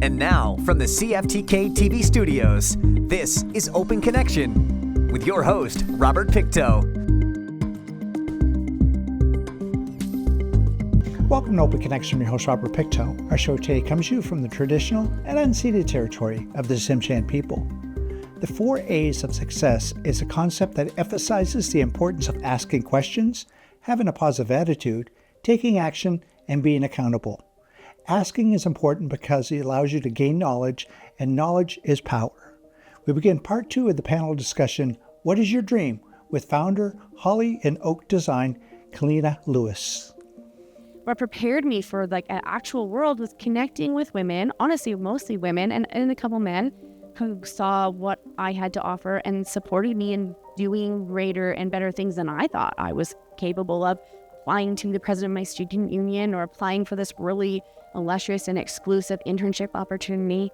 And now, from the CFTK-TV studios, this is Open Connection with your host, Robert Pictou. Welcome to Open Connection. I'm your host, Robert Pictou. Our show today comes to you from the traditional and unceded territory of the Tsimshian people. The 4 A's of success is a concept that emphasizes the importance of asking questions, having a positive attitude, taking action, and being accountable. Asking is important because it allows you to gain knowledge, and knowledge is power. We begin part 2 of the panel discussion, What is Your Dream? With founder, Holly and Oak Design, Kalina Lewis. What prepared me for an actual world was connecting with women, honestly, mostly women, and a couple men who saw what I had to offer and supported me in doing greater and better things than I thought I was capable of. Applying to the president of my student union or applying for this really illustrious and exclusive internship opportunity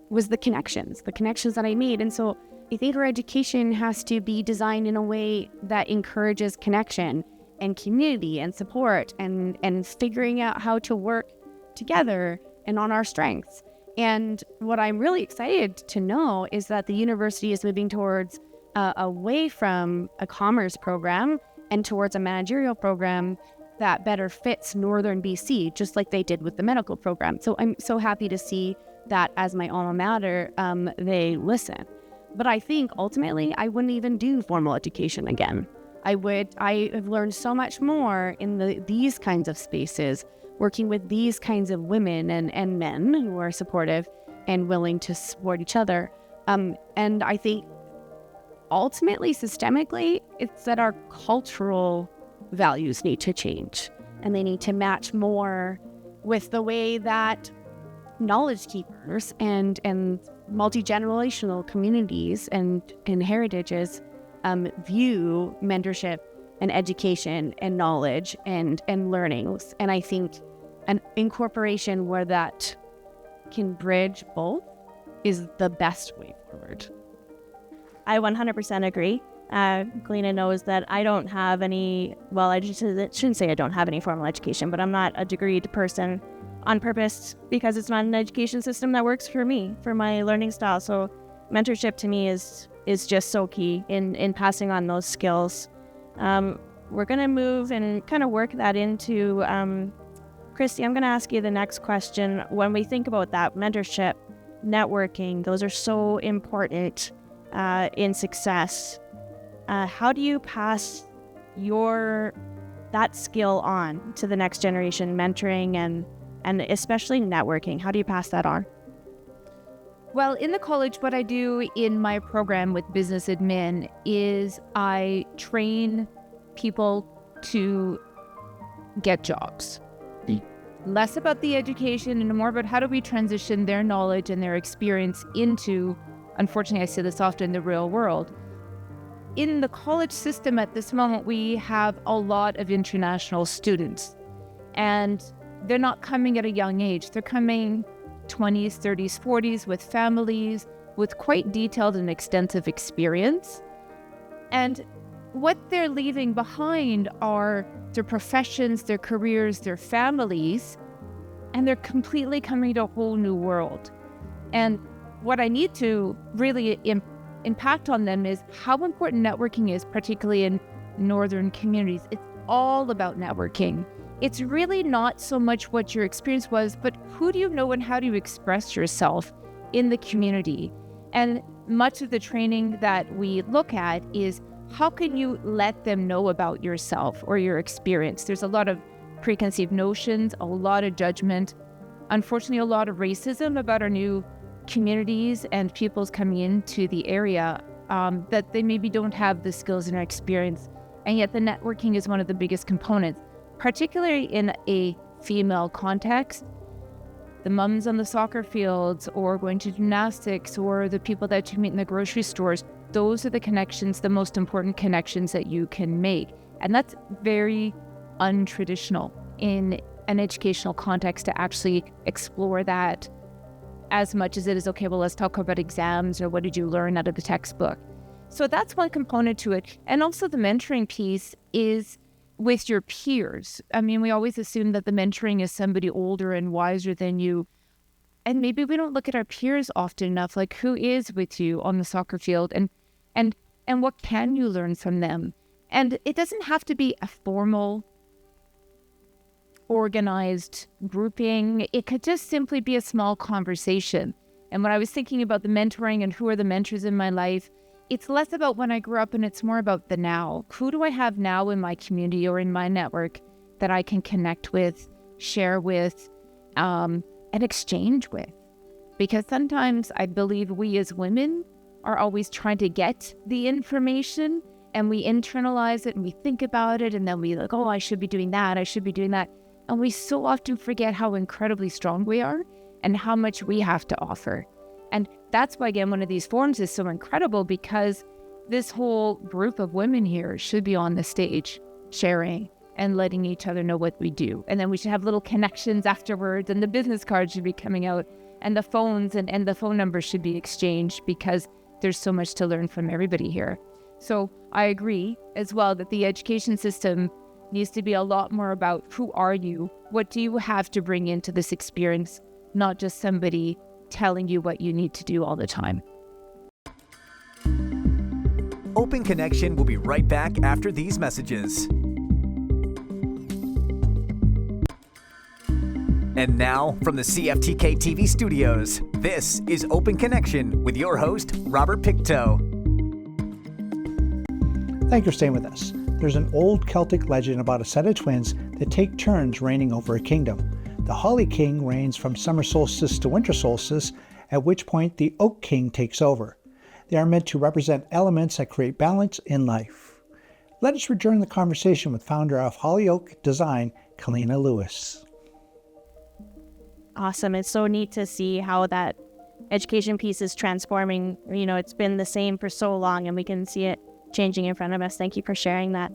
was the connections that I made. And so I think our education has to be designed in a way that encourages connection and community and support and figuring out how to work together and on our strengths. And what I'm really excited to know is that the university is moving towards away from a commerce program and towards a managerial program that better fits Northern BC, just like they did with the medical program. So I'm so happy to see that as my alma mater, they listen. But I think ultimately I wouldn't even do formal education again. I have learned so much more in these kinds of spaces, working with these kinds of women and men who are supportive and willing to support each other. And I think ultimately, systemically, it's that our cultural values need to change, and they need to match more with the way that knowledge keepers and multi-generational communities and heritages view mentorship and education and knowledge and learnings. And I think an incorporation where that can bridge both is the best way forward. I 100% agree. Galina knows that I don't have any, I shouldn't say I don't have any formal education, but I'm not a degreed person on purpose because it's not an education system that works for me, for my learning style. So mentorship to me is just so key in passing on those skills. We're going to move and kind of work that into, Christy, I'm going to ask you the next question. When we think about that, mentorship, networking, those are so important in success. How do you pass that skill on to the next generation, mentoring and especially networking? How do you pass that on? Well, in the college, what I do in my program with business admin is I train people to get jobs. Less about the education and more about how do we transition their knowledge and their experience into, unfortunately, I see this often, the real world. In the college system at this moment, we have a lot of international students, and they're not coming at a young age. They're coming 20s, 30s, 40s with families, with quite detailed and extensive experience. And what they're leaving behind are their professions, their careers, their families, and they're completely coming to a whole new world. And what I need to really impact on them is how important networking is, particularly in northern communities. It's all about networking. It's really not so much what your experience was, but who do you know and how do you express yourself in the community? And much of the training that we look at is how can you let them know about yourself or your experience? There's a lot of preconceived notions, a lot of judgment, unfortunately a lot of racism about our new communities and peoples coming into the area that they maybe don't have the skills and experience. And yet the networking is one of the biggest components, particularly in a female context. The mums on the soccer fields or going to gymnastics or the people that you meet in the grocery stores, those are the connections, the most important connections that you can make. And that's very untraditional in an educational context to actually explore that as much as it is, okay, well, let's talk about exams or what did you learn out of the textbook. So that's one component to it. And also the mentoring piece is with your peers. I mean, we always assume that the mentoring is somebody older and wiser than you, And maybe we don't look at our peers often enough, like who is with you on the soccer field and what can you learn from them? And it doesn't have to be a formal, organized grouping. It could just simply be a small conversation. And when I was thinking about the mentoring and who are the mentors in my life, it's less about when I grew up and it's more about the now. Who do I have now in my community or in my network that I can connect with, share with, and exchange with? Because sometimes I believe we as women are always trying to get the information and we internalize it and we think about it and then we like, oh, I should be doing that, I should be doing that. And we so often forget how incredibly strong we are and how much we have to offer. And that's why, again, one of these forums is so incredible, because this whole group of women here should be on the stage sharing and letting each other know what we do. And then we should have little connections afterwards, and the business cards should be coming out, and the phones and the phone numbers should be exchanged, because there's so much to learn from everybody here. So I agree as well that the education system needs to be a lot more about who are you, what do you have to bring into this experience, not just somebody telling you what you need to do all the time. Open Connection will be right back after these messages. And now, from the CFTK-TV studios, this is Open Connection with your host, Robert Pictou. Thank you for staying with us. There's an old Celtic legend about a set of twins that take turns reigning over a kingdom. The Holly King reigns from summer solstice to winter solstice, at which point the Oak King takes over. They are meant to represent elements that create balance in life. Let us rejoin the conversation with founder of Hollyoak Design, Kalina Lewis. Awesome. It's so neat to see how that education piece is transforming. You know, it's been the same for so long and we can see it changing in front of us. Thank you for sharing that.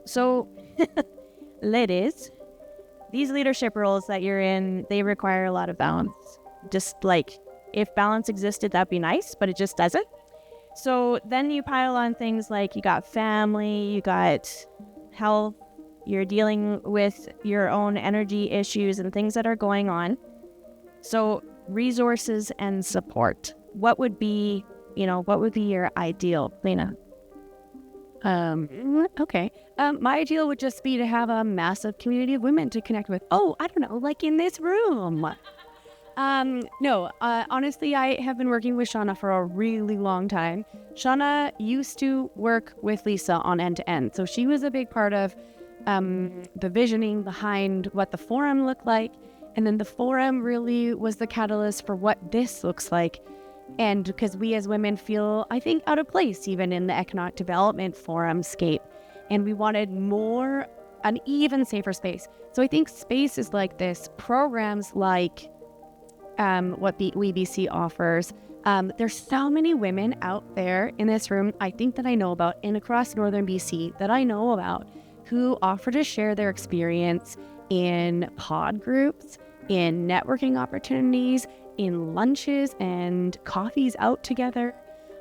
So, ladies, these leadership roles that you're in, they require a lot of balance. Just like, if balance existed, that'd be nice, but it just doesn't. So then you pile on things like you got family, you got health, you're dealing with your own energy issues and things that are going on. So resources and support. What would be your ideal, Lena? Okay. My ideal would just be to have a massive community of women to connect with. Oh, I don't know, like in this room. Honestly, I have been working with Shauna for a really long time. Shauna used to work with Lisa on N2N. So she was a big part of the visioning behind what the forum looked like. And then the forum really was the catalyst for what this looks like. And because we as women feel, I think, out of place even in the economic development forum scape. And we wanted more, an even safer space. So I think spaces like this, programs like what WeBC offers. There's so many women out there in this room, I think that I know about, and across Northern BC that I know about, who offer to share their experience in pod groups, in networking opportunities, in lunches and coffees out together.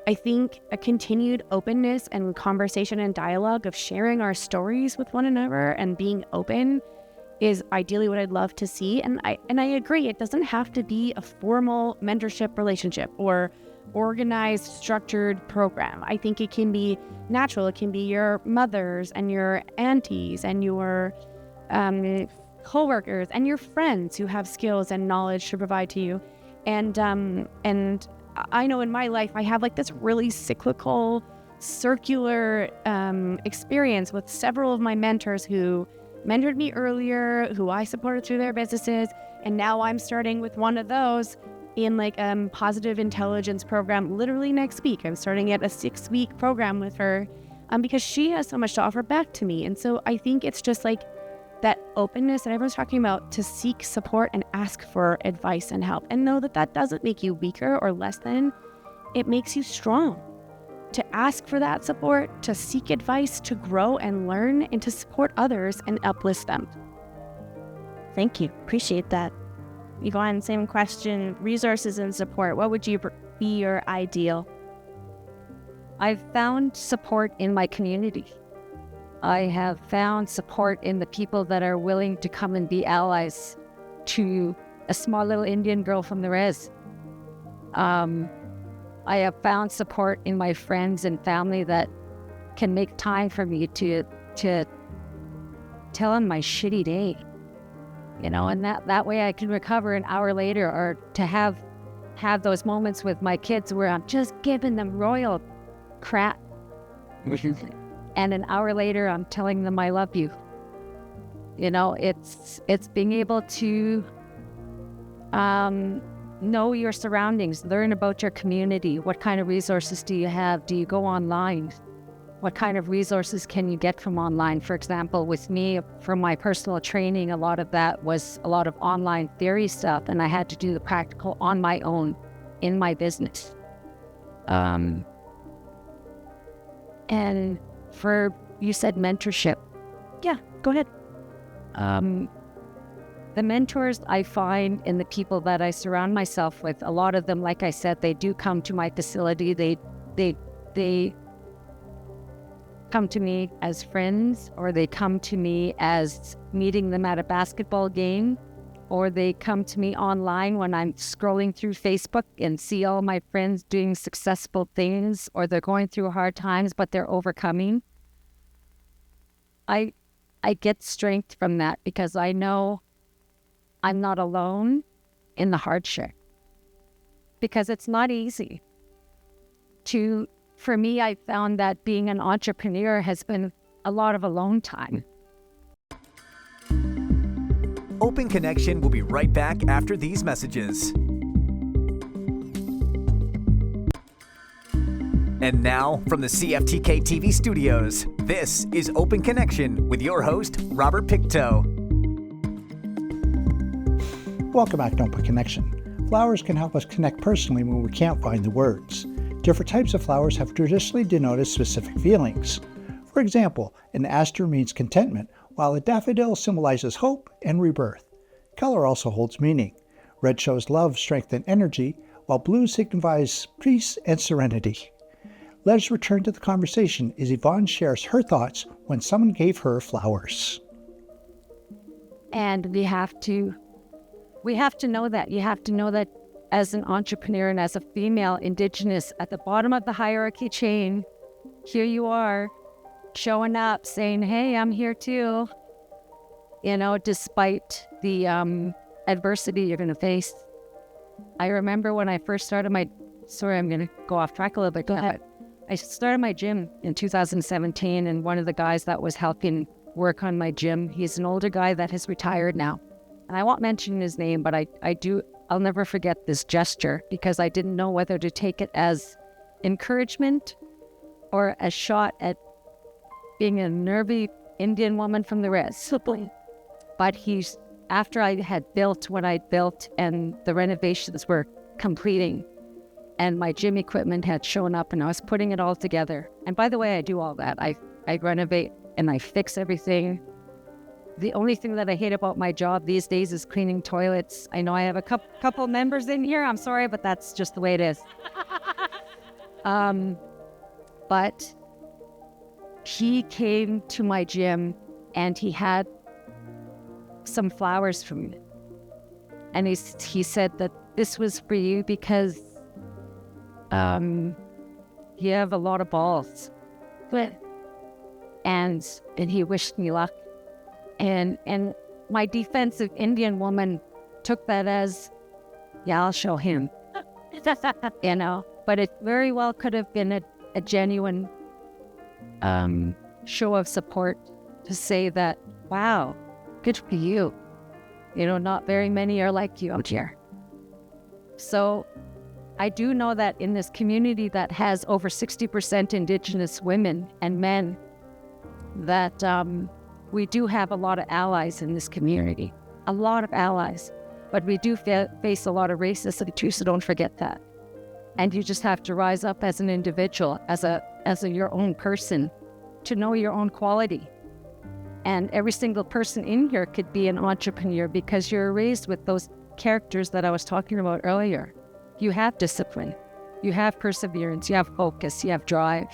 I think a continued openness and conversation and dialogue of sharing our stories with one another and being open is ideally what I'd love to see. And I agree, it doesn't have to be a formal mentorship relationship or organized, structured program. I think it can be natural. It can be your mothers and your aunties and your coworkers and your friends who have skills and knowledge to provide to you. And I know in my life, I have like this really cyclical, circular experience with several of my mentors who mentored me earlier, who I supported through their businesses. And now I'm starting with one of those in like a positive intelligence program literally next week. I'm starting at a 6-week program with her because she has so much to offer back to me. And so I think it's just like that openness that everyone's talking about to seek support and ask for advice and help, and know that that doesn't make you weaker or less than. It makes you strong to ask for that support, to seek advice, to grow and learn, and to support others and uplift them. Thank you. Appreciate that. You go on, same question, resources and support. What would you be your ideal? I've found support in my community. I have found support in the people that are willing to come and be allies to a small little Indian girl from the res. I have found support in my friends and family that can make time for me to tell them my shitty day, and that way I can recover an hour later, or to have those moments with my kids where I'm just giving them royal crap. And an hour later, I'm telling them I love you. It's being able to know your surroundings, learn about your community. What kind of resources do you have? Do you go online? What kind of resources can you get from online? For example, with me, for my personal training, a lot of that was a lot of online theory stuff, and I had to do the practical on my own in my business. And you said mentorship. Yeah, go ahead. The mentors I find in the people that I surround myself with, a lot of them, like I said, they do come to my facility. They come to me as friends, or they come to me as meeting them at a basketball game, or they come to me online when I'm scrolling through Facebook and see all my friends doing successful things, or they're going through hard times, but they're overcoming. I get strength from that because I know I'm not alone in the hardship, because it's not easy. For me, I found that being an entrepreneur has been a lot of alone time. Open Connection will be right back after these messages. And now, from the CFTK-TV studios, this is Open Connection with your host, Robert Pictou. Welcome back to Open Connection. Flowers can help us connect personally when we can't find the words. Different types of flowers have traditionally denoted specific feelings. For example, an aster means contentment, while a daffodil symbolizes hope and rebirth. Color also holds meaning. Red shows love, strength, and energy, while blue signifies peace and serenity. Let us return to the conversation as Yvonne shares her thoughts when someone gave her flowers. And we have to know that. You have to know that as an entrepreneur and as a female Indigenous at the bottom of the hierarchy chain, here you are showing up saying, hey, I'm here too. Despite the adversity you're going to face. I remember when I first started sorry, I'm going to go off track a little bit. Go ahead. I started my gym in 2017, and one of the guys that was helping work on my gym, he's an older guy that has retired now. And I won't mention his name, but I'll never forget this gesture, because I didn't know whether to take it as encouragement or a shot at being a nervy Indian woman from the res. But after I had built what I'd built and the renovations were completing and my gym equipment had shown up and I was putting it all together. And by the way, I do all that. I renovate and I fix everything. The only thing that I hate about my job these days is cleaning toilets. I know I have a couple members in here. I'm sorry, but that's just the way it is. But he came to my gym and he had some flowers for me. And he said that this was for you because you have a lot of balls. And he wished me luck. And my defensive Indian woman took that as, yeah, I'll show him. But it very well could have been a genuine show of support to say that, wow, good for you. Not very many are like you out here. So I do know that in this community that has over 60% Indigenous women and men, that we do have a lot of allies in this community, a lot of allies, but we do face a lot of racism too, so don't forget that. And you just have to rise up as an individual, as your own person, to know your own quality. And every single person in here could be an entrepreneur because you're raised with those characters that I was talking about earlier. You have discipline, you have perseverance, you have focus, you have drive.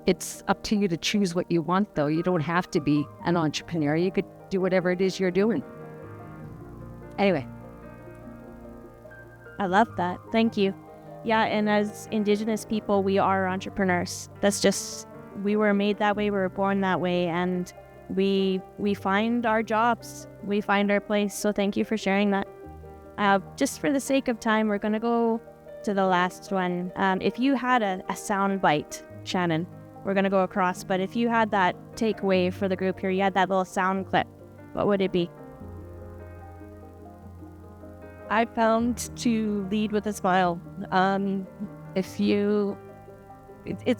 It's up to you to choose what you want, though. You don't have to be an entrepreneur. You could do whatever it is you're doing. Anyway. I love that. Thank you. Yeah, and as Indigenous people, we are entrepreneurs. That's just, we were made that way, we were born that way, and we find our jobs, we find our place. So thank you for sharing that. Just for the sake of time, we're going to go to the last one. If you had a sound bite, Shannon, we're going to go across, but if you had that takeaway for the group here, you had that little sound clip, what would it be? I found to lead with a smile. It's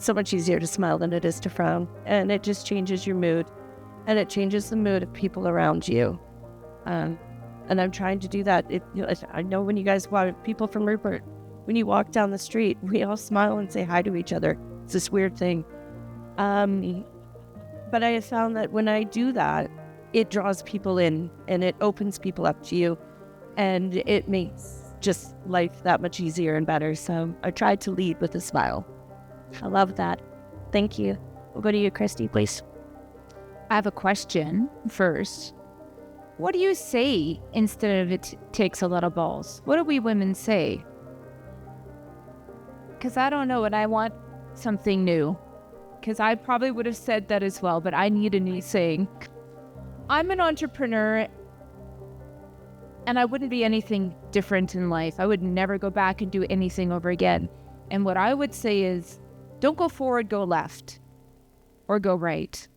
so much easier to smile than it is to frown, and it just changes your mood, and it changes the mood of people around you. And I'm trying to do that. I know when you guys walk, people from Rupert, when you walk down the street, we all smile and say hi to each other. It's this weird thing. But I have found that when I do that, it draws people in, and it opens people up to you, and it makes just life that much easier and better. So I tried to lead with a smile. I love that. Thank you. We'll go to you, Christy, please. I have a question first. What do you say instead of it takes a lot of balls? What do we women say? Because I don't know, and I want something new. Because I probably would have said that as well, but I need a new saying. I'm an entrepreneur, and I wouldn't be anything different in life. I would never go back and do anything over again. And what I would say is, don't go forward, go left, or go right.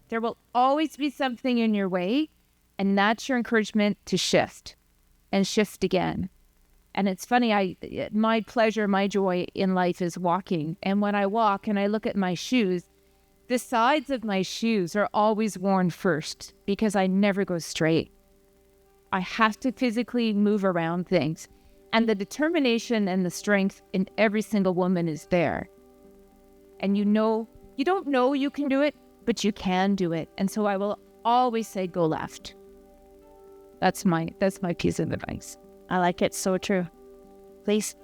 There will always be something in your way, and that's your encouragement to shift and shift again. And it's funny, my pleasure, my joy in life is walking. And when I walk and I look at my shoes, the sides of my shoes are always worn first because I never go straight. I have to physically move around things. And the determination and the strength in every single woman is there. And you don't know you can do it, but you can do it. And so I will always say, go left. That's my piece of advice. I like it. So true. Please.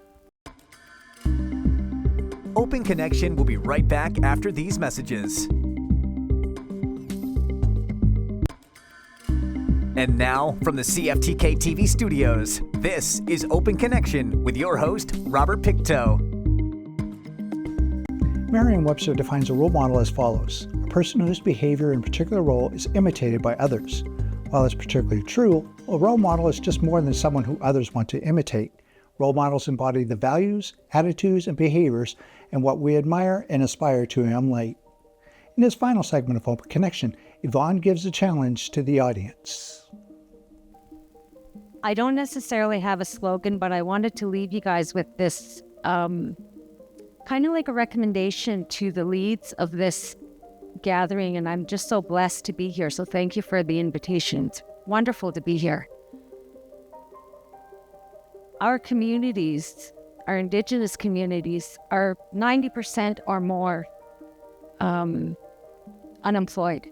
Open Connection will be right back after these messages. And now, from the CFTK-TV studios, this is Open Connection with your host, Robert Pictou. Merriam-Webster defines a role model as follows: a person whose behavior in a particular role is imitated by others. While it's particularly true, a role model is just more than someone who others want to imitate. Role models embody the values, attitudes, and behaviors and what we admire and aspire to emulate. In this final segment of Open Connection, Yvonne gives a challenge to the audience. I don't necessarily have a slogan, but I wanted to leave you guys with this kind of like a recommendation to the leads of this gathering, and I'm just so blessed to be here. So thank you for the invitation. It's wonderful to be here. Our communities, our Indigenous communities, are 90% or more unemployed.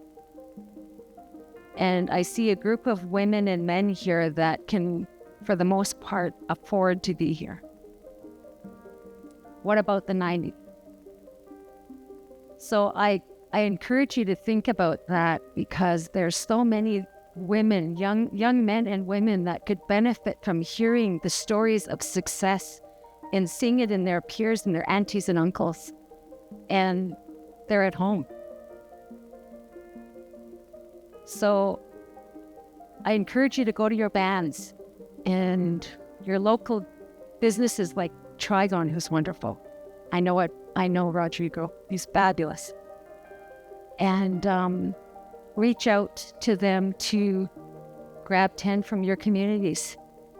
And I see a group of women and men here that can, for the most part, afford to be here. What about the 90? So I encourage you to think about that, because there's so many women, young men and women, that could benefit from hearing the stories of success and seeing it in their peers and their aunties and uncles, and they're at home. So I encourage you to go to your bands and your local businesses like Trigon, who's wonderful. I know Rodrigo, he's fabulous. And reach out to them to grab 10 from your communities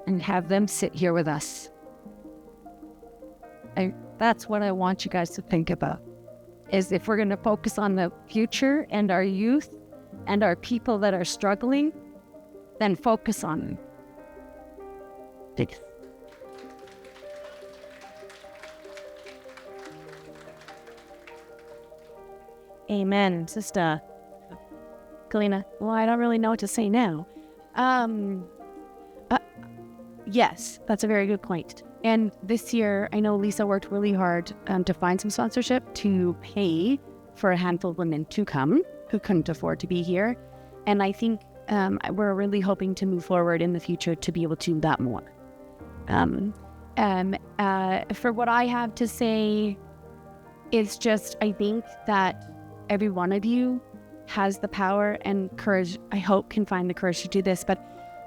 and have them sit here with us. That's what I want you guys to think about, is if we're going to focus on the future and our youth and our people that are struggling, then focus on them. Thanks. Amen, Sister Galina. Well, I don't really know what to say now. Yes, that's a very good point. And this year, I know Lisa worked really hard to find some sponsorship to pay for a handful of women to come who couldn't afford to be here. And I think we're really hoping to move forward in the future to be able to do that more. For what I have to say, it's just, I think that every one of you has the power and courage, I hope can find the courage to do this, but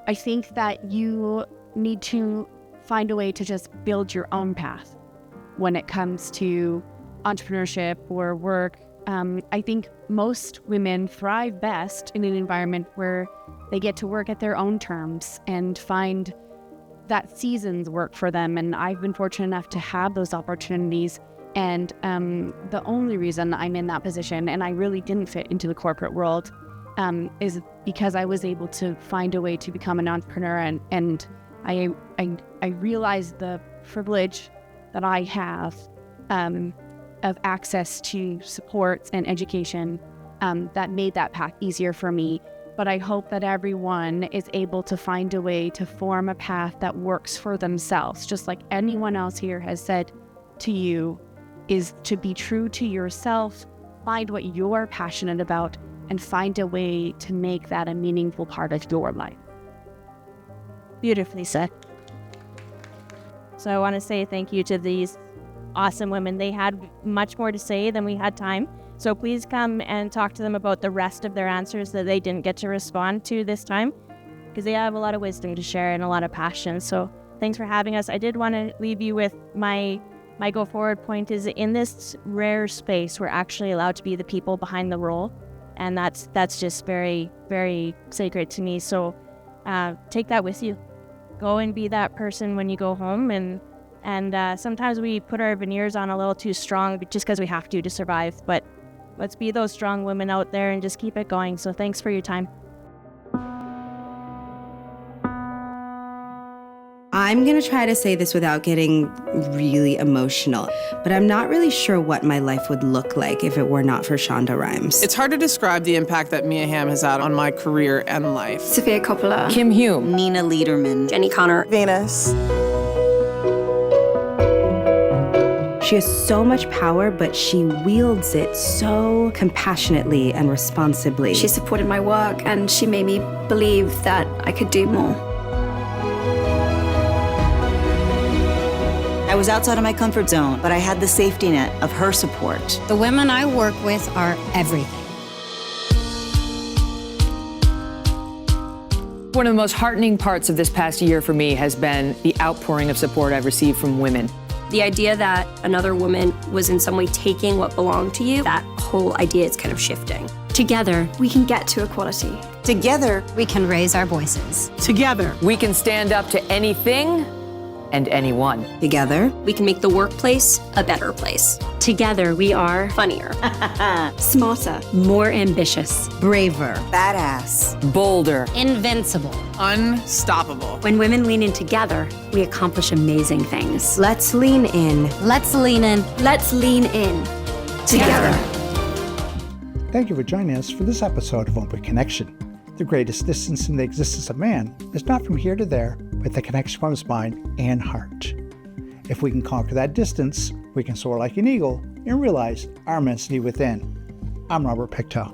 I think that you need to find a way to just build your own path when it comes to entrepreneurship or work. I think most women thrive best in an environment where they get to work at their own terms and find that seasons work for them. And I've been fortunate enough to have those opportunities. And the only reason I'm in that position, and I really didn't fit into the corporate world, is because I was able to find a way to become an entrepreneur. And I realized the privilege that I have of access to supports and education that made that path easier for me. But I hope that everyone is able to find a way to form a path that works for themselves, just like anyone else here has said to you, is to be true to yourself, find what you're passionate about, and find a way to make that a meaningful part of your life. Beautifully said. So I want to say thank you to these awesome women. They had much more to say than we had time. So please come and talk to them about the rest of their answers that they didn't get to respond to this time, because they have a lot of wisdom to share and a lot of passion. So thanks for having us. I did want to leave you with my go forward point is, in this rare space, we're actually allowed to be the people behind the role. And that's just very, very sacred to me. So take that with you. Go and be that person when you go home. And sometimes we put our veneers on a little too strong just because we have to survive. But let's be those strong women out there and just keep it going. So thanks for your time. I'm going to try to say this without getting really emotional, but I'm not really sure what my life would look like if it were not for Shonda Rhimes. It's hard to describe the impact that Mia Hamm has had on my career and life. Sophia Coppola, Kim Hume, Nina Lederman, Jenny Connor, Venus. She has so much power, but she wields it so compassionately and responsibly. She supported my work and she made me believe that I could do more. I was outside of my comfort zone, but I had the safety net of her support. The women I work with are everything. One of the most heartening parts of this past year for me has been the outpouring of support I've received from women. The idea that another woman was in some way taking what belonged to you, that whole idea is kind of shifting. Together, we can get to equality. Together, we can raise our voices. Together, we can stand up to anything and anyone. Together, we can make the workplace a better place. Together, we are funnier, smarter, more ambitious, braver, badass, bolder, invincible, unstoppable. When women lean in together, we accomplish amazing things. Let's lean in. Let's lean in. Let's lean in. Together. Thank you for joining us for this episode of Open Connection. The greatest distance in the existence of man is not from here to there, but the connection from his mind and heart. If we can conquer that distance, we can soar like an eagle and realize our immensity within. I'm Robert Pictou.